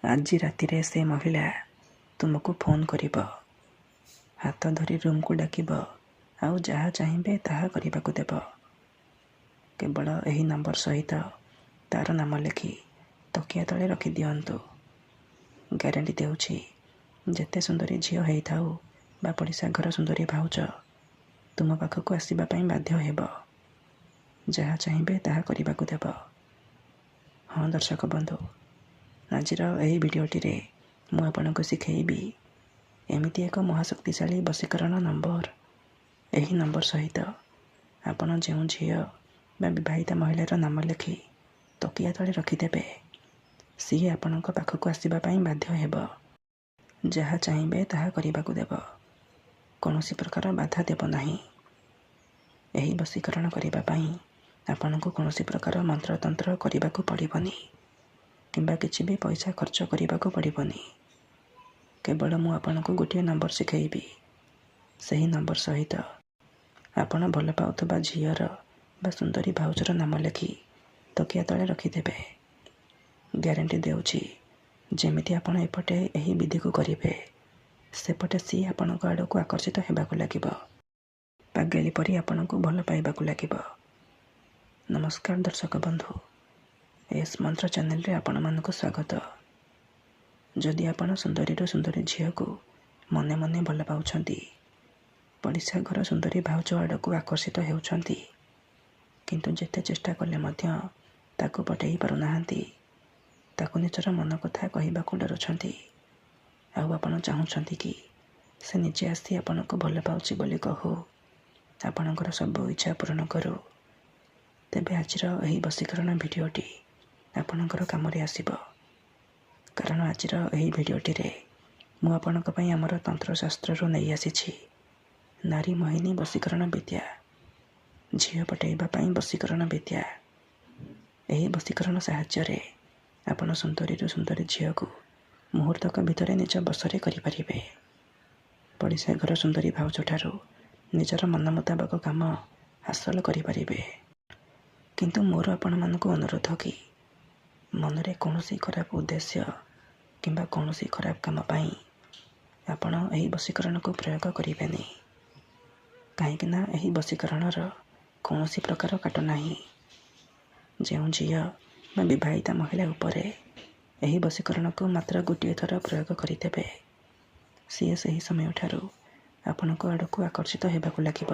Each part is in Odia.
ଆଜି ରାତିରେ ସେ ମହିଳା ତୁମକୁ ଫୋନ୍ କରିବ, ହାତ ଧରି ରୁମ୍କୁ ଡାକିବ ଆଉ ଯାହା ଚାହିଁବେ ତାହା କରିବାକୁ ଦେବ। କେବଳ ଏହି ନମ୍ବର ସହିତ ତା'ର ନାମ ଲେଖି ତକିଆ ତଳେ ରଖିଦିଅନ୍ତୁ। ଗ୍ୟାରେଣ୍ଟି ଦେଉଛି, ଯେତେ ସୁନ୍ଦରୀ ଝିଅ ହେଇଥାଉ ବା ପଡ଼ିଶା ଘର ସୁନ୍ଦରୀ ଭାଉଜ ତୁମ ପାଖକୁ ଆସିବା ପାଇଁ ବାଧ୍ୟ ହେବ। ଯାହା ଚାହିଁବେ ତାହା କରିବାକୁ ଦେବ। ହଁ ଦର୍ଶକ ବନ୍ଧୁ, ଆଜିର ଏହି ଭିଡ଼ିଓଟିରେ ମୁଁ ଆପଣଙ୍କୁ ଶିଖେଇବି ଏମିତି ଏକ ମହାଶକ୍ତିଶାଳୀ ବଶୀକରଣ ନମ୍ବର। ଏହି ନମ୍ବର ସହିତ ଆପଣ ଯେଉଁ ଝିଅ ବା ବିବାହିତା ମହିଳାର ନାମ ଲେଖି ତକିଆ ତଳେ ରଖିଦେବେ, ସିଏ ଆପଣଙ୍କ ପାଖକୁ ଆସିବା ପାଇଁ ବାଧ୍ୟ ହେବ। ଯାହା ଚାହିଁବେ ତାହା କରିବାକୁ ଦେବ। କୌଣସି ପ୍ରକାର ବାଧା ଦେବ ନାହିଁ। ଏହି ବଶୀକରଣ କରିବା ପାଇଁ ଆପଣଙ୍କୁ କୌଣସି ପ୍ରକାର ମନ୍ତ୍ରତନ୍ତ୍ର କରିବାକୁ ପଡ଼ିବନି କିମ୍ବା କିଛି ବି ପଇସା ଖର୍ଚ୍ଚ କରିବାକୁ ପଡ଼ିବନି। କେବଳ ମୁଁ ଆପଣଙ୍କୁ ଗୋଟିଏ ନମ୍ବର ଶିଖେଇବି। ସେହି ନମ୍ବର ସହିତ ଆପଣ ଭଲ ପାଉଥିବା ଝିଅର ବା ସୁନ୍ଦରୀ ଭାଉଜର ନାମ ଲେଖି ତକିଆ ତଳେ ରଖିଦେବେ। ଗ୍ୟାରେଣ୍ଟି ଦେଉଛି, ଯେମିତି ଆପଣ ଏପଟେ ଏହି ବିଧିକୁ କରିବେ, ସେପଟେ ସିଏ ଆପଣଙ୍କ ଆଡ଼କୁ ଆକର୍ଷିତ ହେବାକୁ ଲାଗିବ। ପାଗେଳି ପରି ଆପଣଙ୍କୁ ଭଲ ପାଇବାକୁ ଲାଗିବ। ନମସ୍କାର ଦର୍ଶକ ବନ୍ଧୁ, ଏସ୍ ମନ୍ତ୍ର ଚ୍ୟାନେଲରେ ଆପଣମାନଙ୍କୁ ସ୍ୱାଗତ। ଯଦି ଆପଣ ସୁନ୍ଦରୀରୁ ସୁନ୍ଦରୀ ଝିଅକୁ ମନେ ମନେ ଭଲ ପାଉଛନ୍ତି, ପଡ଼ିଶା ଘର ସୁନ୍ଦରୀ ଭାଉଜ ଆଡ଼କୁ ଆକର୍ଷିତ ହେଉଛନ୍ତି, କିନ୍ତୁ ଯେତେ ଚେଷ୍ଟା କଲେ ମଧ୍ୟ ତାକୁ ପଟେଇ ପାରୁନାହାନ୍ତି, ତାକୁ ନିଜର ମନ କଥା କହିବାକୁ ଡରୁଛନ୍ତି, ଆଉ ଆପଣ ଚାହୁଁଛନ୍ତି କି ସେ ନିଜେ ଆସି ଆପଣଙ୍କୁ ଭଲ ପାଉଛି ବୋଲି କହୁ, ଆପଣଙ୍କର ସବୁ ଇଚ୍ଛା ପୂରଣ କରୁ, ତେବେ ଆଜିର ଏହି ବଶୀକରଣ ଭିଡ଼ିଓଟି ଆପଣଙ୍କର କାମରେ ଆସିବ। କାରଣ ଆଜିର ଏହି ଭିଡ଼ିଓଟିରେ ମୁଁ ଆପଣଙ୍କ ପାଇଁ ଆମର ତନ୍ତ୍ରଶାସ୍ତ୍ରରୁ ନେଇ ଆସିଛି ନାରୀ ମୋହିନୀ ବଶୀକରଣ ବିଦ୍ୟା, ଝିଅ ପଟେଇବା ପାଇଁ ବଶୀକରଣ ବିଦ୍ୟା। ଏହି ବଶୀକରଣ ସାହାଯ୍ୟରେ ଆପଣ ସୁନ୍ଦରୀରୁ ସୁନ୍ଦରୀ ଝିଅକୁ ମୁହୂର୍ତ୍ତକ ଭିତରେ ନିଜ ବଶରେ କରିପାରିବେ। ପଡ଼ିଶା ଘର ସୁନ୍ଦରୀ ଭାଉଜଠାରୁ ନିଜର ମନ ମୁତାବକ କାମ ହାସଲ କରିପାରିବେ। କିନ୍ତୁ ମୋର ଆପଣମାନଙ୍କୁ ଅନୁରୋଧ କି ମନରେ କୌଣସି ଖରାପ ଉଦ୍ଦେଶ୍ୟ କିମ୍ବା କୌଣସି ଖରାପ କାମ ପାଇଁ ଆପଣ ଏହି ବଶୀକରଣକୁ ପ୍ରୟୋଗ କରିବେନି। କାହିଁକିନା ଏହି ବଶୀକରଣର କୌଣସି ପ୍ରକାର କାଟ ନାହିଁ। ଯେଉଁ ଝିଅ ବା ବିବାହିତା ମହିଳା ଉପରେ ଏହି ବଶୀକରଣକୁ ମାତ୍ର ଗୋଟିଏ ଥର ପ୍ରୟୋଗ କରିଦେବେ, ସିଏ ସେହି ସମୟଠାରୁ ଆପଣଙ୍କ ଆଡ଼କୁ ଆକର୍ଷିତ ହେବାକୁ ଲାଗିବ,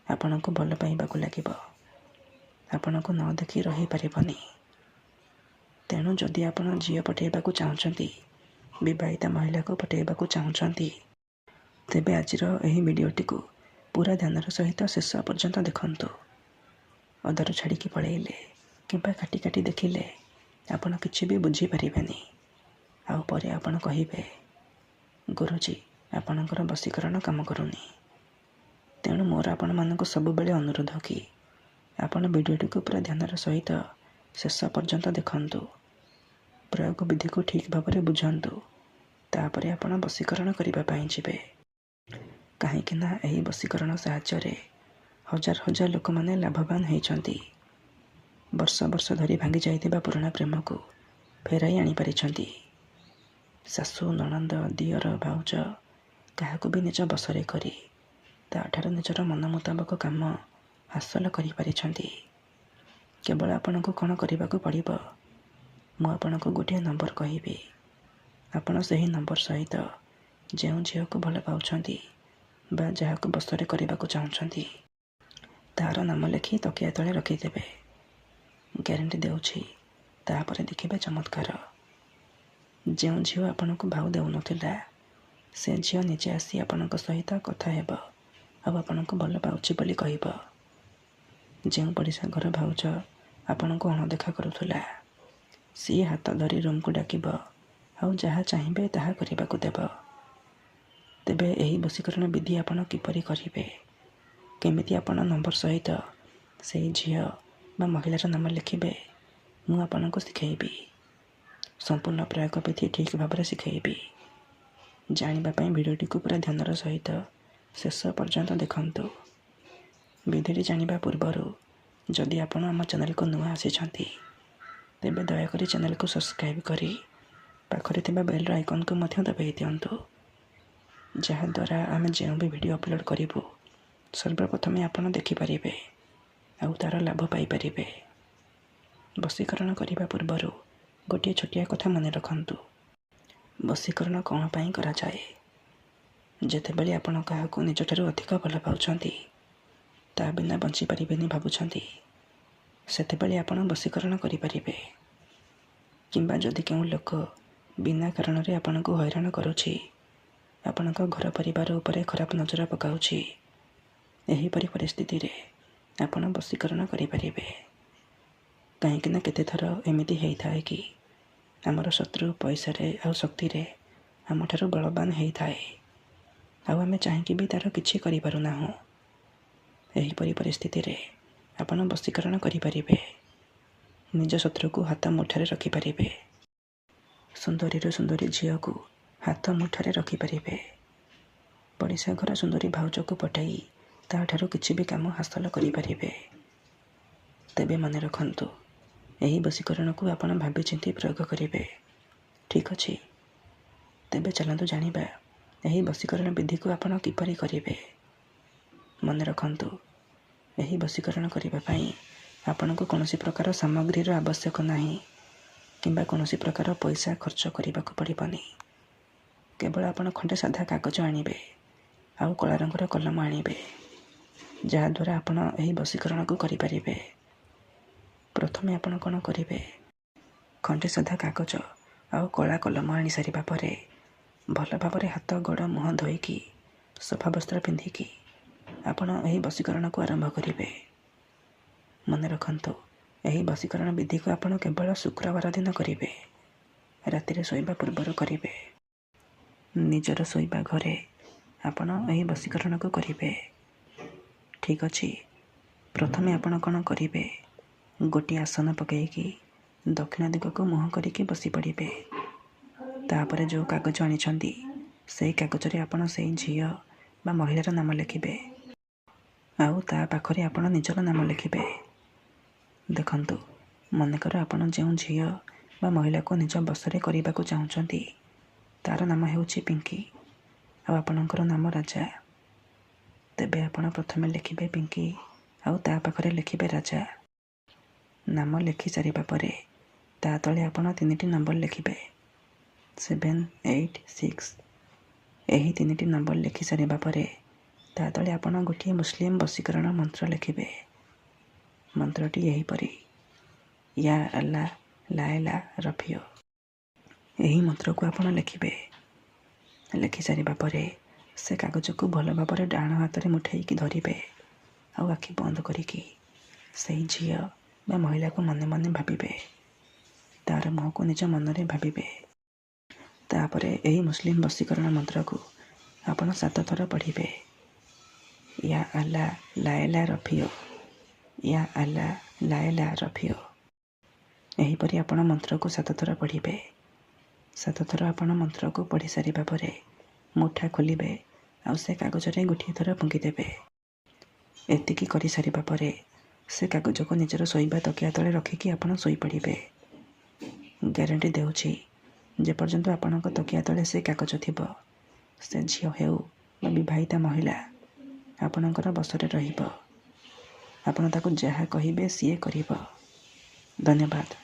ଆପଣଙ୍କୁ ଭଲ ପାଇବାକୁ ଲାଗିବ, ଆପଣଙ୍କୁ ନ ଦେଖି ରହିପାରିବନି। ତେଣୁ ଯଦି ଆପଣ ଝିଅ ପଟେଇବାକୁ ଚାହୁଁଛନ୍ତି, ବିବାହିତା ମହିଳାକୁ ପଟେଇବାକୁ ଚାହୁଁଛନ୍ତି, ତେବେ ଆଜିର ଏହି ଭିଡ଼ିଓଟିକୁ ପୁରା ଧ୍ୟାନର ସହିତ ଶେଷ ପର୍ଯ୍ୟନ୍ତ ଦେଖନ୍ତୁ। ଅଧାରୁ ଛାଡ଼ିକି ପଳେଇଲେ କିମ୍ବା କାଟି କାଟି ଦେଖିଲେ ଆପଣ କିଛି ବି ବୁଝିପାରିବେନି। ଆଉ ପରେ ଆପଣ କହିବେ, ଗୁରୁଜୀ ଆପଣଙ୍କର ବଶୀକରଣ କାମ କରୁନି। ତେଣୁ ମୋର ଆପଣମାନଙ୍କୁ ସବୁବେଳେ ଅନୁରୋଧ କି ଆପଣ ଭିଡ଼ିଓଟିକୁ ପୁରା ଧ୍ୟାନର ସହିତ ଶେଷ ପର୍ଯ୍ୟନ୍ତ ଦେଖନ୍ତୁ। ପ୍ରୟୋଗ ବିଧିକୁ ଠିକ୍ ଭାବରେ ବୁଝନ୍ତୁ। ତାପରେ ଆପଣ ବଶୀକରଣ କରିବା ପାଇଁ ଯିବେ। କାହିଁକିନା ଏହି ବଶୀକରଣ ସାହାଯ୍ୟରେ ହଜାର ହଜାର ଲୋକମାନେ ଲାଭବାନ ହେଇଛନ୍ତି। ବର୍ଷ ବର୍ଷ ଧରି ଭାଙ୍ଗି ଯାଇଥିବା ପୁରୁଣା ପ୍ରେମକୁ ଫେରାଇ ଆଣିପାରିଛନ୍ତି। ଶାଶୁ, ନଣନ୍ଦ, ଦିଅର, ଭାଉଜ କାହାକୁ ବି ନିଜ ବଶରେ କରି ତା'ଠାରୁ ନିଜର ମନ ମୁତାବକ କାମ ହାସଲ କରିପାରିଛନ୍ତି। କେବଳ ଆପଣଙ୍କୁ କ'ଣ କରିବାକୁ ପଡ଼ିବ, ମୁଁ ଆପଣଙ୍କୁ ଗୋଟିଏ ନମ୍ବର କହିବି। ଆପଣ ସେହି ନମ୍ବର ସହିତ ଯେଉଁ ଝିଅକୁ ଭଲ ପାଉଛନ୍ତି ବା ଯାହାକୁ ବଶରେ କରିବାକୁ ଚାହୁଁଛନ୍ତି, ତା'ର ନାମ ଲେଖି ତକିଆ ତଳେ ରଖିଦେବେ। ଗ୍ୟାରେଣ୍ଟି ଦେଉଛି, ତାପରେ ଦେଖିବେ ଚମତ୍କାର। ଯେଉଁ ଝିଅ ଆପଣଙ୍କୁ ଭାଉ ଦେଉନଥିଲା, ସେ ଝିଅ ନିଜେ ଆସି ଆପଣଙ୍କ ସହିତ କଥା ହେବ ଆଉ ଆପଣଙ୍କୁ ଭଲ ପାଉଛି ବୋଲି କହିବ। ଯେଉଁ ପଡ଼ିଶା ଘର ଭାଉଜ ଆପଣଙ୍କୁ ଅଣଦେଖା କରୁଥିଲା, ସିଏ ହାତ ଧରି ରୁମ୍କୁ ଡାକିବ ଆଉ ଯାହା ଚାହିଁବେ ତାହା କରିବାକୁ ଦେବ। ତେବେ ଏହି ବଶୀକରଣ ବିଧି ଆପଣ କିପରି କରିବେ, କେମିତି ଆପଣ ନମ୍ବର ସହିତ ସେହି ଝିଅ ବା ମହିଳାର ନାମ ଲେଖିବେ, ମୁଁ ଆପଣଙ୍କୁ ଶିଖେଇବି। ସମ୍ପୂର୍ଣ୍ଣ ପ୍ରୟୋଗ ବିଧି ଠିକ୍ ଭାବରେ ଶିଖେଇବି। ଜାଣିବା ପାଇଁ ଭିଡ଼ିଓଟିକୁ ପୁରା ଧ୍ୟାନର ସହିତ ଶେଷ ପର୍ଯ୍ୟନ୍ତ ଦେଖନ୍ତୁ। ବିଧିଟି ଜାଣିବା ପୂର୍ବରୁ ଯଦି ଆପଣ ଆମ ଚ୍ୟାନେଲକୁ ନୂଆ ଆସିଛନ୍ତି, ତେବେ ଦୟାକରି ଚ୍ୟାନେଲକୁ ସବସ୍କ୍ରାଇବ୍ କରି ପାଖରେ ଥିବା ବେଲ୍ର ଆଇକନ୍କୁ ମଧ୍ୟ ଦବାଇ ଦିଅନ୍ତୁ, ଯାହାଦ୍ୱାରା ଆମେ ଯେଉଁ ବି ଭିଡ଼ିଓ ଅପଲୋଡ଼ କରିବୁ ସର୍ବପ୍ରଥମେ ଆପଣ ଦେଖିପାରିବେ ଆଉ ତା'ର ଲାଭ ପାଇପାରିବେ। ବଶୀକରଣ କରିବା ପୂର୍ବରୁ ଗୋଟିଏ ଛୋଟିଆ କଥା ମନେ ରଖନ୍ତୁ। ବଶୀକରଣ କ'ଣ ପାଇଁ କରାଯାଏ? ଯେତେବେଳେ ଆପଣ କାହାକୁ ନିଜଠାରୁ ଅଧିକ ଭଲ ପାଉଛନ୍ତି, ତା ବିନା ବଞ୍ଚିପାରିବେନି ଭାବୁଛନ୍ତି, ସେତେବେଳେ ଆପଣ ବଶୀକରଣ କରିପାରିବେ। କିମ୍ବା ଯଦି କେଉଁ ଲୋକ ବିନା କାରଣରେ ଆପଣଙ୍କୁ ହଇରାଣ କରୁଛି, ଆପଣଙ୍କ ଘର ପରିବାର ଉପରେ ଖରାପ ନଜର ପକାଉଛି, ଏହିପରି ପରିସ୍ଥିତିରେ ଆପଣ ବଶୀକରଣ କରିପାରିବେ। କାହିଁକିନା କେତେଥର ଏମିତି ହେଇଥାଏ କି ଆମର ଶତ୍ରୁ ପଇସାରେ ଆଉ ଶକ୍ତିରେ ଆମଠାରୁ ବଳବାନ ହେଇଥାଏ, ଆଉ ଆମେ ଚାହିଁକି ବି ତା'ର କିଛି କରିପାରୁନାହୁଁ। ଏହିପରି ପରିସ୍ଥିତିରେ ଆପଣ ବଶୀକରଣ କରିପାରିବେ। ନିଜ ଶତ୍ରୁକୁ ହାତ ମୁଠାରେ ରଖିପାରିବେ। ସୁନ୍ଦରୀରୁ ସୁନ୍ଦରୀ ଝିଅକୁ ହାତ ମୁଠାରେ ରଖିପାରିବେ। ପଡ଼ିଶା ଘର ସୁନ୍ଦରୀ ଭାଉଜକୁ ପଠାଇ ତା'ଠାରୁ କିଛି ବି କାମ ହାସଲ କରିପାରିବେ। ତେବେ ମନେ ରଖନ୍ତୁ, ଏହି ବଶୀକରଣକୁ ଆପଣ ଭାବିଚିନ୍ତି ପ୍ରୟୋଗ କରିବେ। ଠିକ୍ ଅଛି? ତେବେ ଚାଲନ୍ତୁ ଜାଣିବା ଏହି ବଶୀକରଣ ବିଧିକୁ ଆପଣ କିପରି କରିବେ। ମନେ ରଖନ୍ତୁ, ଏହି ବଶୀକରଣ କରିବା ପାଇଁ ଆପଣଙ୍କୁ କୌଣସି ପ୍ରକାର ସାମଗ୍ରୀର ଆବଶ୍ୟକ ନାହିଁ କିମ୍ବା କୌଣସି ପ୍ରକାର ପଇସା ଖର୍ଚ୍ଚ କରିବାକୁ ପଡ଼ିବନି। କେବଳ ଆପଣ ଖଣ୍ଡେ ସାଧା କାଗଜ ଆଣିବେ ଆଉ କଳା ରଙ୍ଗର କଲମ ଆଣିବେ, ଯାହାଦ୍ୱାରା ଆପଣ ଏହି ବଶୀକରଣକୁ କରିପାରିବେ। ପ୍ରଥମେ ଆପଣ କ'ଣ କରିବେ? ଖଣ୍ଡେ ସାଧା କାଗଜ ଆଉ କଳା କଲମ ଆଣିସାରିବା ପରେ ଭଲ ଭାବରେ ହାତ ଗୋଡ଼ ମୁହଁ ଧୋଇକି ସଫା ବସ୍ତ୍ର ପିନ୍ଧିକି ଆପଣ ଏହି ବଶୀକରଣକୁ ଆରମ୍ଭ କରିବେ। ମନେ ରଖନ୍ତୁ, ଏହି ବଶୀକରଣ ବିଧିକୁ ଆପଣ କେବଳ ଶୁକ୍ରବାର ଦିନ କରିବେ। ରାତିରେ ଶୋଇବା ପୂର୍ବରୁ କରିବେ। ନିଜର ଶୋଇବା ଘରେ ଆପଣ ଏହି ବଶୀକରଣକୁ କରିବେ। ଠିକ୍ ଅଛି? ପ୍ରଥମେ ଆପଣ କ'ଣ କରିବେ? ଗୋଟିଏ ଆସନ ପକାଇକି ଦକ୍ଷିଣ ଦିଗକୁ ମୁହଁ କରିକି ବସି ପଡ଼ିବେ। ତାପରେ ଯେଉଁ କାଗଜ ଆଣିଛନ୍ତି ସେହି କାଗଜରେ ଆପଣ ସେଇ ଝିଅ ବା ମହିଳାର ନାମ ଲେଖିବେ ଆଉ ତା ପାଖରେ ଆପଣ ନିଜର ନାମ ଲେଖିବେ। ଦେଖନ୍ତୁ, ମନେକର ଆପଣ ଯେଉଁ ଝିଅ ବା ମହିଳାକୁ ନିଜ ବଶରେ କରିବାକୁ ଚାହୁଁଛନ୍ତି ତା'ର ନାମ ହେଉଛି ପିଙ୍କି ଆଉ ଆପଣଙ୍କର ନାମ ରାଜା। ତେବେ ଆପଣ ପ୍ରଥମେ ଲେଖିବେ ପିଙ୍କି ଆଉ ତା ପାଖରେ ଲେଖିବେ ରାଜା। ନାମ ଲେଖି ସାରିବା ପରେ ତା ତଳେ ଆପଣ 3ଟି ନମ୍ବର ଲେଖିବେ, 7, 8, 6। ଏହି 3ଟି ନମ୍ବର ଲେଖି ସାରିବା ପରେ ତା ତଳେ ଆପଣ ଗୋଟିଏ ମୁସଲିମ ବଶୀକରଣ ମନ୍ତ୍ର ଲେଖିବେ। ମନ୍ତ୍ରଟି ଏହିପରି, ୟା ଆଲ୍ଲା ଲାଏଲା ରଫିଓ। ଏହି ମନ୍ତ୍ରକୁ ଆପଣ ଲେଖିବେ। ଲେଖିସାରିବା ପରେ ସେ କାଗଜକୁ ଭଲ ଭାବରେ ଡାହାଣ ହାତରେ ମୁଠେଇକି ଧରିବେ ଆଉ ଆଖି ବନ୍ଦ କରିକି ସେହି ଝିଅ ବା ମହିଳାକୁ ମନେ ମନେ ଭାବିବେ। ତା'ର ମୁହଁକୁ ନିଜ ମନରେ ଭାବିବେ। ତାପରେ ଏହି ମୁସଲିମ ବଶୀକରଣ ମନ୍ତ୍ରକୁ ଆପଣ 7 ଥର ପଢ଼ିବେ। ୟା ଆଲ୍ଲା ଲାଏଲା ରଫିଓ, ୟା ଆଲ୍ଲା ଲାଏଲା ରଫିଓ। ଏହିପରି ଆପଣ ମନ୍ତ୍ରକୁ 7 ଥର ପଢ଼ିବେ। 7 ଥର ଆପଣ ମନ୍ତ୍ରକୁ ପଢ଼ି ସାରିବା ପରେ ମୁଠା ଖୋଲିବେ ଆଉ ସେ କାଗଜରେ ଗୋଟିଏ ଥର ଫୁଙ୍କିଦେବେ। ଏତିକି କରିସାରିବା ପରେ ସେ କାଗଜକୁ ନିଜର ଶୋଇବା ତକିଆ ତଳେ ରଖିକି ଆପଣ ଶୋଇପଡ଼ିବେ। ଗ୍ୟାରେଣ୍ଟି ଦେଉଛି, ଯେପର୍ଯ୍ୟନ୍ତ ଆପଣଙ୍କ ତକିଆ ତଳେ ସେ କାଗଜ ଥିବ, ସେ ଝିଅ ହେଉ ବା ବିବାହିତା ମହିଳା ଆପଣଙ୍କର ବଶରେ ରହିବ। ଆପଣ ତାକୁ ଯାହା କହିବେ ସିଏ କରିବ। ଧନ୍ୟବାଦ।